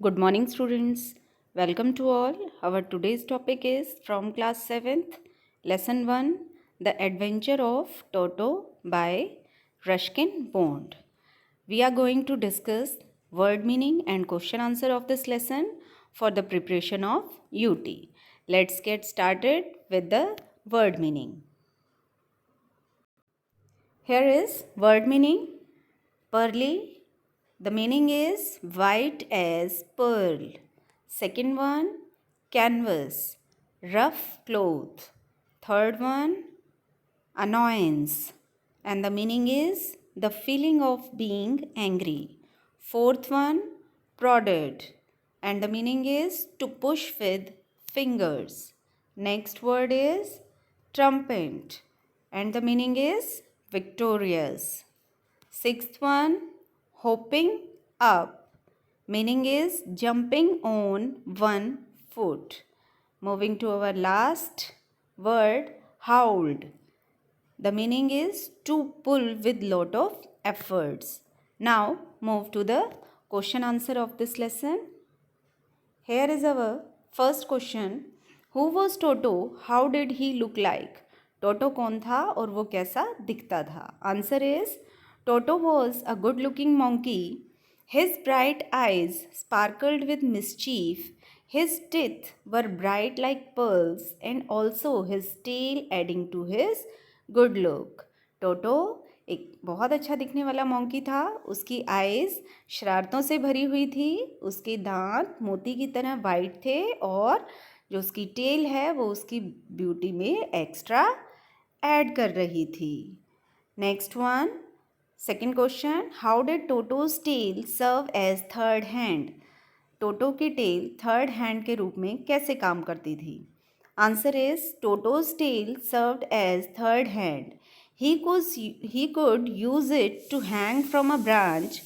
Good morning, students. Welcome to all. Our today's topic is from class 7th, lesson 1, The Adventure of Toto by Ruskin Bond. We are going to discuss word meaning and question answer of this lesson for the preparation of UT. Let's get started with the word meaning. Here is word meaning. Pearly. The meaning is white as pearl. Second one, canvas, rough cloth. Third one, annoyance. And the meaning is the feeling of being angry. Fourth one, prodded. And the meaning is to push with fingers. Next word is trumpet. And the meaning is victorious. Sixth one, hopping up. Meaning is jumping on one foot. Moving to our last word, howled. The meaning is to pull with lot of efforts. Now move to the question answer of this lesson. Here is our first question. Who was Toto? How did he look like? टोटो कौन था और वो कैसा दिखता था? Answer is Toto was a good-looking monkey. His bright eyes sparkled with mischief. His teeth were bright like pearls, and also his tail adding to his good look. Toto एक बहुत अच्छा दिखने वाला मोंकी था. उसकी आईज शरारतों से भरी हुई थी. उसके दांत मोती की तरह वाइट थे और जो उसकी टेल है वो उसकी ब्यूटी में एक्स्ट्रा ऐड कर रही थी. Next one, second question, how did Toto's tail serve as third hand? Toto की टेल थर्ड हैंड के रूप में कैसे काम करती थी? Answer is Toto's tail served as third hand. He could use it to hang from a branch.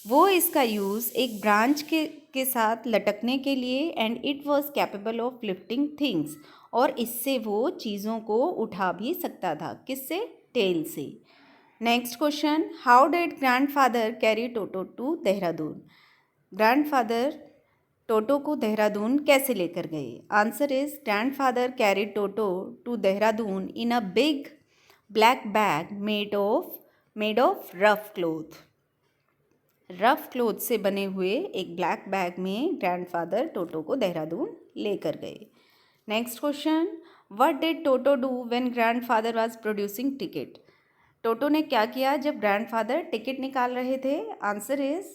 वो इसका यूज़ एक ब्रांच के साथ लटकने के लिए, and it was capable of lifting things, और इससे वो चीज़ों को उठा भी सकता था. किससे? टेल से. Next question, how did grandfather carry Toto to Dehradun? Grandfather Toto को देहरादून कैसे लेकर गए? Answer is grandfather carried Toto to Dehradun in a big black bag made of rough cloth. Rough cloth से बने हुए एक ब्लैक बैग में ग्रैंडफादर टोटो को देहरादून लेकर गए. Next question, what did Toto do when grandfather was producing ticket? Toto ने क्या किया जब ग्रैंडफादर टिकट निकाल रहे थे? Answer is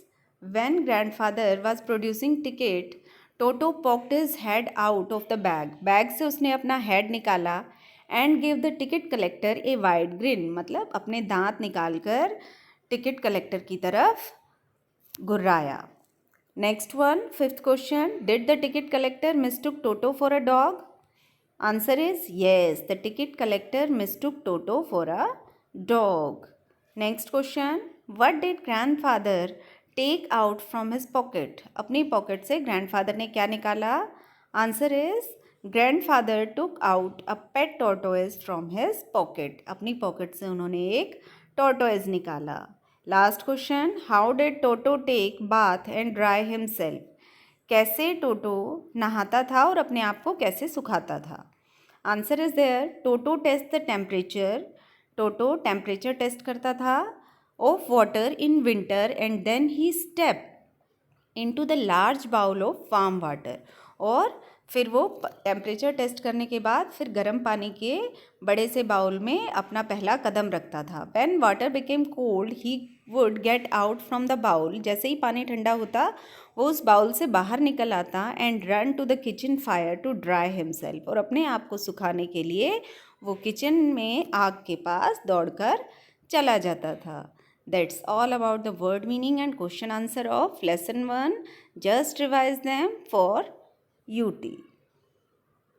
when grandfather was producing ticket, Toto poked his head out of the bag. Bag से उसने अपना हेड निकाला and give the ticket collector a wide grin. मतलब अपने दांत निकाल कर टिकट कलेक्टर की तरफ गुर्राया. Next one, fifth question, did the ticket collector mistook Toto for a dog? Answer is yes, the ticket collector mistook Toto for a dog. Next question, what did grandfather take out from his pocket? अपनी pocket से grandfather ने क्या निकाला? Answer is grandfather took out a pet tortoise from his pocket. अपनी pocket से उन्होंने एक tortoise निकाला. Last question, how did Toto take bath and dry himself? कैसे टोटो नहाता था और अपने आप को कैसे सुखाता था? Answer is there, Toto test the temperature. Toto temperature test करता था of water in winter, and then he step into the large bowl of warm water. और फिर वो टेम्परेचर टेस्ट करने के बाद फिर गर्म पानी के बड़े से बाउल में अपना पहला कदम रखता था. When water became cold he would get out from the bowl. जैसे ही पानी ठंडा होता वो उस बाउल से बाहर निकल आता and run to the kitchen fire to dry himself. और अपने आप को सुखाने के लिए वो किचन में आग के पास दौड़कर चला जाता था. That's all about the word meaning and question answer of lesson 1. Just revise them for UT.